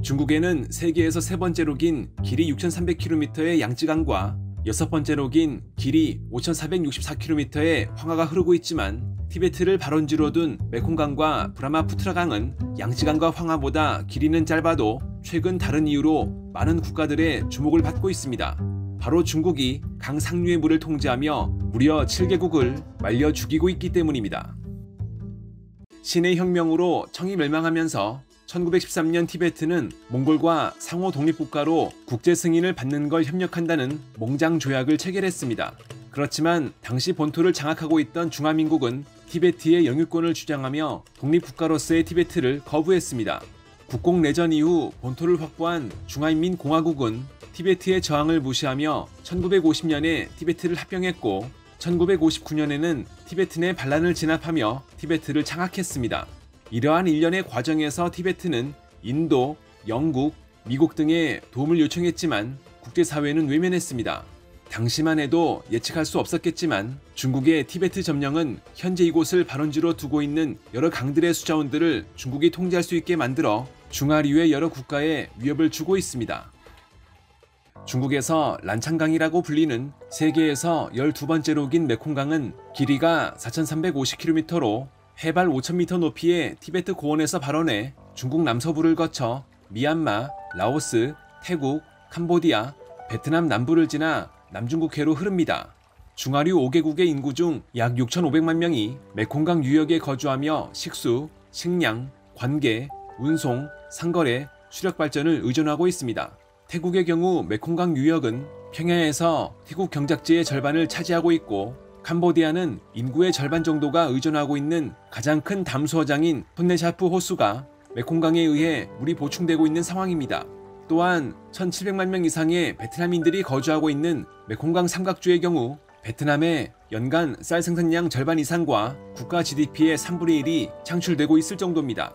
중국에는 세계에서 세 번째로 긴 길이 6,300km의 양쯔강과 여섯 번째로 긴 길이 5,464km의 황하가 흐르고 있지만 티베트를 발원지로 둔 메콩강과 브라마푸트라강은 양쯔강과 황하보다 길이는 짧아도 최근 다른 이유로 많은 국가들의 주목을 받고 있습니다. 바로 중국이 강 상류의 물을 통제하며 무려 7개국을 말려 죽이고 있기 때문입니다. 신의 혁명으로 청이 멸망하면서 1913년 티베트는 몽골과 상호 독립국가로 국제 승인을 받는 걸 협력한다는 몽장 조약을 체결했습니다. 그렇지만 당시 본토를 장악하고 있던 중화민국은 티베트의 영유권을 주장하며 독립국가로서의 티베트를 거부했습니다. 국공내전 이후 본토를 확보한 중화인민공화국은 티베트의 저항을 무시하며 1950년에 티베트를 합병했고 1959년에는 티베트 내 반란을 진압하며 티베트를 장악했습니다. 이러한 일련의 과정에서 티베트는 인도, 영국, 미국 등의 도움을 요청했지만 국제사회는 외면했습니다. 당시만 해도 예측할 수 없었겠지만 중국의 티베트 점령은 현재 이곳을 발원지로 두고 있는 여러 강들의 수자원들을 중국이 통제할 수 있게 만들어 중하류의 여러 국가에 위협을 주고 있습니다. 중국에서 란창강이라고 불리는 세계에서 12번째로 긴 메콩강은 길이가 4,350km로 해발 5,000m 높이의 티베트 고원에서 발원해 중국 남서부를 거쳐 미얀마, 라오스, 태국, 캄보디아, 베트남 남부를 지나 남중국해로 흐릅니다. 중하류 5개국의 인구 중 약 6,500만 명이 메콩강 유역에 거주하며 식수, 식량, 관계, 운송, 상거래, 수력 발전을 의존하고 있습니다. 태국의 경우 메콩강 유역은 평야에서 태국 경작지의 절반을 차지하고 있고 캄보디아는 인구의 절반 정도가 의존하고 있는 가장 큰 담수어장인 톤레샤프 호수가 메콩강에 의해 물이 보충되고 있는 상황입니다. 또한 1,700만 명 이상의 베트남인들이 거주하고 있는 메콩강 삼각주의 경우 베트남의 연간 쌀 생산량 절반 이상과 국가 GDP의 3분의 1이 창출되고 있을 정도입니다.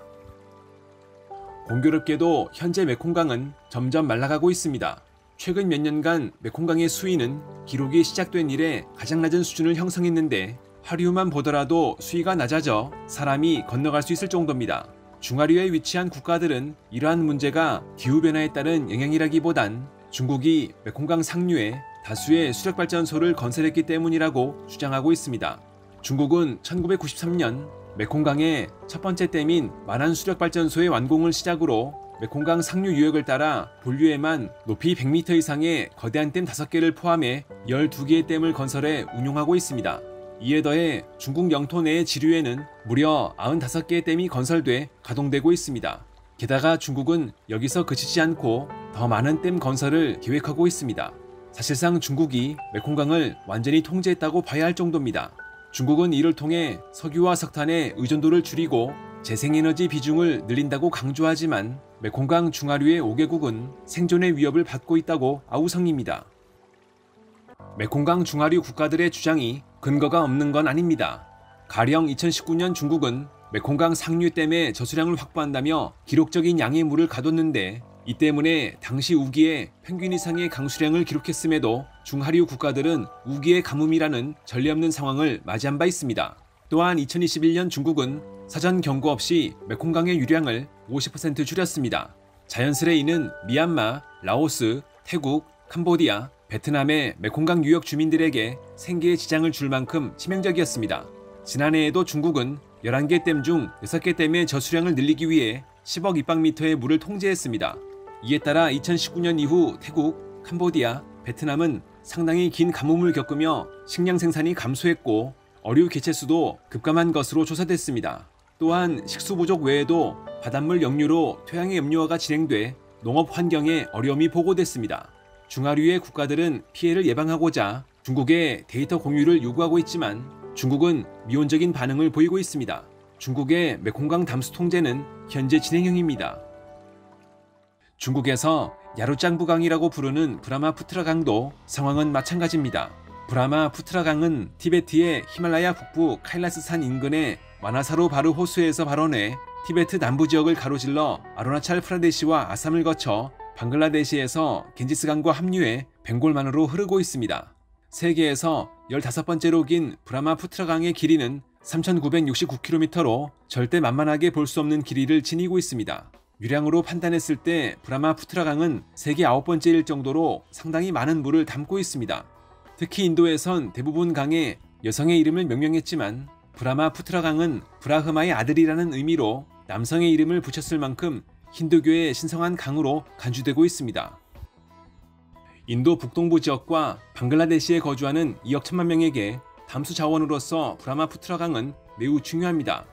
공교롭게도 현재 메콩강은 점점 말라가고 있습니다. 최근 몇 년간 메콩강의 수위는 기록이 시작된 이래 가장 낮은 수준을 형성했는데 하류만 보더라도 수위가 낮아져 사람이 건너갈 수 있을 정도입니다. 중하류에 위치한 국가들은 이러한 문제가 기후변화에 따른 영향이라기보단 중국이 메콩강 상류에 다수의 수력발전소를 건설했기 때문이라고 주장하고 있습니다. 중국은 1993년 메콩강의 첫 번째 댐인 만안 수력발전소의 완공을 시작으로 메콩강 상류 유역을 따라 본류에만 높이 100m 이상의 거대한 댐 5개를 포함해 12개의 댐을 건설해 운용하고 있습니다. 이에 더해 중국 영토 내의 지류에는 무려 95개의 댐이 건설돼 가동되고 있습니다. 게다가 중국은 여기서 그치지 않고 더 많은 댐 건설을 계획하고 있습니다. 사실상 중국이 메콩강을 완전히 통제했다고 봐야 할 정도입니다. 중국은 이를 통해 석유와 석탄의 의존도를 줄이고 재생에너지 비중을 늘린다고 강조하지만 메콩강 중하류의 5개국은 생존의 위협을 받고 있다고 아우성입니다. 메콩강 중하류 국가들의 주장이 근거가 없는 건 아닙니다. 가령 2019년 중국은 메콩강 상류 댐의 저수량을 확보한다며 기록적인 양의 물을 가뒀는데 이 때문에 당시 우기에 평균 이상의 강수량을 기록했음에도 중하류 국가들은 우기의 가뭄이라는 전례 없는 상황을 맞이한 바 있습니다. 또한 2021년 중국은 사전 경고 없이 메콩강의 유량을 50% 줄였습니다. 자연스레 이는 미얀마, 라오스, 태국, 캄보디아, 베트남의 메콩강 유역 주민들에게 생계에 지장을 줄 만큼 치명적이었습니다. 지난해에도 중국은 11개 댐 중 6개 댐의 저수량을 늘리기 위해 10억 입방미터의 물을 통제했습니다. 이에 따라 2019년 이후 태국, 캄보디아, 베트남은 상당히 긴 가뭄을 겪으며 식량 생산이 감소했고 어류 개체수도 급감한 것으로 조사됐습니다. 또한 식수 부족 외에도 바닷물 역류로 토양의 염류화가 진행돼 농업 환경에 어려움이 보고됐습니다. 중하류의 국가들은 피해를 예방하고자 중국에 데이터 공유를 요구하고 있지만 중국은 미온적인 반응을 보이고 있습니다. 중국의 메콩강 담수 통제는 현재 진행형입니다. 중국에서 야루짱부강이라고 부르는 브라마푸트라강도 상황은 마찬가지입니다. 브라마푸트라강은 티베트의 히말라야 북부 카일라스산 인근의 마나사루 바르 호수에서 발원해 티베트 남부 지역을 가로질러 아루나찰 프라데시와 아삼을 거쳐 방글라데시에서 겐지스강과 합류해 벵골만으로 흐르고 있습니다. 세계에서 15번째로 긴 브라마푸트라강의 길이는 3,969km로 절대 만만하게 볼 수 없는 길이를 지니고 있습니다. 유량으로 판단했을 때 브라마푸트라강은 세계 9번째일 정도로 상당히 많은 물을 담고 있습니다. 특히 인도에선 대부분 강에 여성의 이름을 명명했지만 브라마푸트라강은 브라흐마의 아들이라는 의미로 남성의 이름을 붙였을 만큼 힌두교의 신성한 강으로 간주되고 있습니다. 인도 북동부 지역과 방글라데시에 거주하는 2억 1천만 명에게 담수 자원으로서 브라마푸트라강은 매우 중요합니다.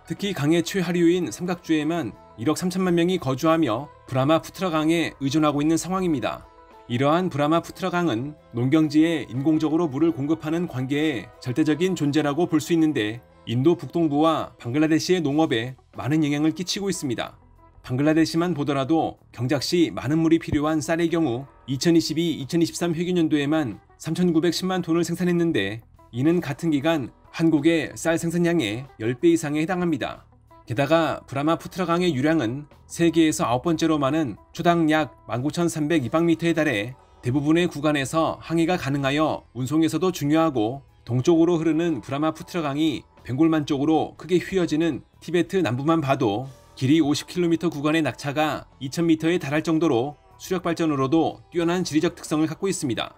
특히 강의 최하류인 삼각주에만 1억 3천만 명이 거주하며 브라마푸트라강에 의존하고 있는 상황입니다. 이러한 브라마푸트라강은 농경지에 인공적으로 물을 공급하는 관계의 절대적인 존재라고 볼 수 있는데 인도 북동부와 방글라데시의 농업에 많은 영향을 끼치고 있습니다. 방글라데시만 보더라도 경작 시 많은 물이 필요한 쌀의 경우 2022-2023 회계연도에만 3,910만 톤을 생산했는데 이는 같은 기간 한국의 쌀 생산량의 10배 이상에 해당합니다. 게다가 브라마푸트라강의 유량은 세계에서 9번째로 많은 초당 약 19,302박미터에 달해 대부분의 구간에서 항해가 가능하여 운송에서도 중요하고 동쪽으로 흐르는 브라마푸트라강이 벵골만 쪽으로 크게 휘어지는 티베트 남부만 봐도 길이 50km 구간의 낙차가 2,000m에 달할 정도로 수력발전으로도 뛰어난 지리적 특성을 갖고 있습니다.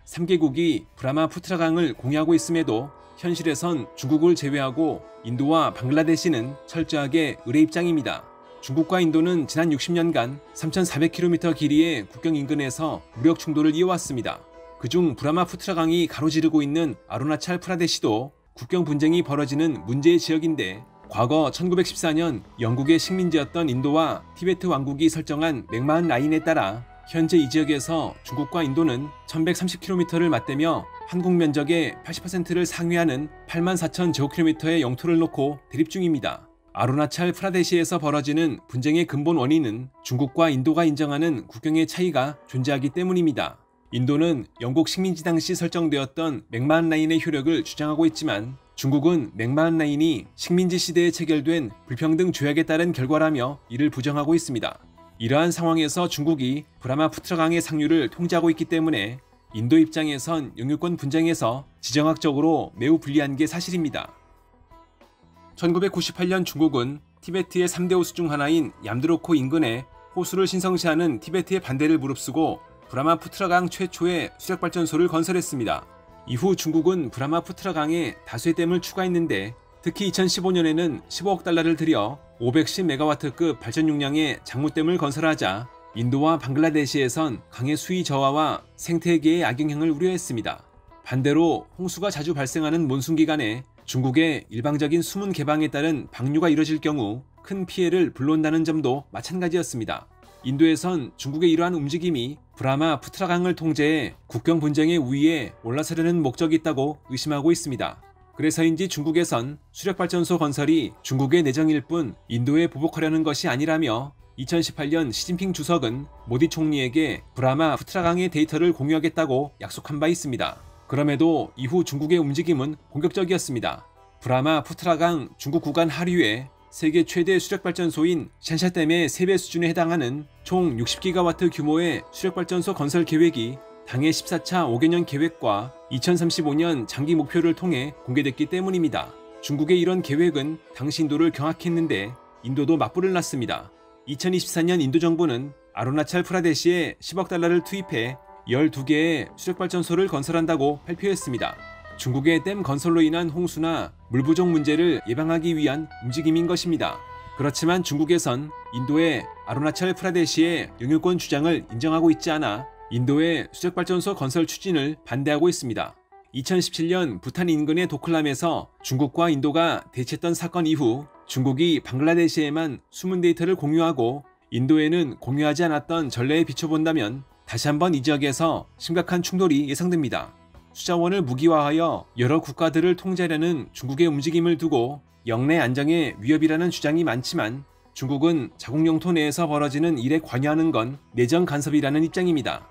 3개국이 브라마푸트라강을 공유하고 있음에도 현실에선 중국을 제외하고 인도와 방글라데시는 철저하게 의뢰 입장입니다. 중국과 인도는 지난 60년간 3,400km 길이의 국경 인근에서 무력 충돌을 이어왔습니다. 그중 브라마푸트라강이 가로지르고 있는 아루나찰 프라데시도 국경 분쟁이 벌어지는 문제의 지역인데 과거 1914년 영국의 식민지였던 인도와 티베트 왕국이 설정한 맥마흔 라인에 따라 현재 이 지역에서 중국과 인도는 1130km를 맞대며 한국 면적의 80%를 상회하는 84,000제곱킬로미터의 영토를 놓고 대립 중입니다. 아루나찰 프라데시에서 벌어지는 분쟁의 근본 원인은 중국과 인도가 인정하는 국경의 차이가 존재하기 때문입니다. 인도는 영국 식민지 당시 설정되었던 맥마흔 라인의 효력을 주장하고 있지만 중국은 맥마흔 라인이 식민지 시대에 체결된 불평등 조약에 따른 결과라며 이를 부정하고 있습니다. 이러한 상황에서 중국이 브라마푸트라강의 상류를 통제하고 있기 때문에 인도 입장에선 영유권 분쟁에서 지정학적으로 매우 불리한 게 사실입니다. 1998년 중국은 티베트의 3대 호수 중 하나인 얌드로코 인근에 호수를 신성시하는 티베트의 반대를 무릅쓰고 브라마푸트라강 최초의 수력발전소를 건설했습니다. 이후 중국은 브라마푸트라강에 다수의 댐을 추가했는데 특히 2015년에는 15억 달러를 들여 510메가와트급 발전 용량의 장무댐을 건설하자 인도와 방글라데시에선 강의 수위 저하와 생태계의 악영향을 우려했습니다. 반대로 홍수가 자주 발생하는 몬순 기간에 중국의 일방적인 수문 개방에 따른 방류가 이뤄질 경우 큰 피해를 불러온다는 점도 마찬가지였습니다. 인도에선 중국의 이러한 움직임이 브라마푸트라강을 통제해 국경 분쟁의 우위에 올라서려는 목적이 있다고 의심하고 있습니다. 그래서인지 중국에선 수력발전소 건설이 중국의 내정일 뿐 인도에 보복하려는 것이 아니라며 2018년 시진핑 주석은 모디 총리에게 브라마푸트라강의 데이터를 공유하겠다고 약속한 바 있습니다. 그럼에도 이후 중국의 움직임은 공격적이었습니다. 브라마푸트라강 중국 구간 하류에 세계 최대 수력발전소인 샨샤댐의 3배 수준에 해당하는 총 60기가와트 규모의 수력발전소 건설 계획이 당의 14차 5개년 계획과 2035년 장기 목표를 통해 공개됐기 때문입니다. 중국의 이런 계획은 당시 인도를 경악했는데 인도도 맞불을 놨습니다. 2024년 인도 정부는 아루나찰 프라데시에 10억 달러를 투입해 12개의 수력발전소를 건설한다고 발표했습니다. 중국의 댐 건설로 인한 홍수나 물 부족 문제를 예방하기 위한 움직임인 것입니다. 그렇지만 중국에선 인도의 아루나찰 프라데시의 영유권 주장을 인정하고 있지 않아 인도의 수력발전소 건설 추진을 반대하고 있습니다. 2017년 부탄 인근의 도클람에서 중국과 인도가 대치했던 사건 이후 중국이 방글라데시에만 숨은 데이터를 공유하고 인도에는 공유하지 않았던 전례에 비춰본다면 다시 한번 이 지역에서 심각한 충돌이 예상됩니다. 수자원을 무기화하여 여러 국가들을 통제하려는 중국의 움직임을 두고 영내 안정에 위협이라는 주장이 많지만 중국은 자국 영토 내에서 벌어지는 일에 관여하는 건 내정 간섭이라는 입장입니다.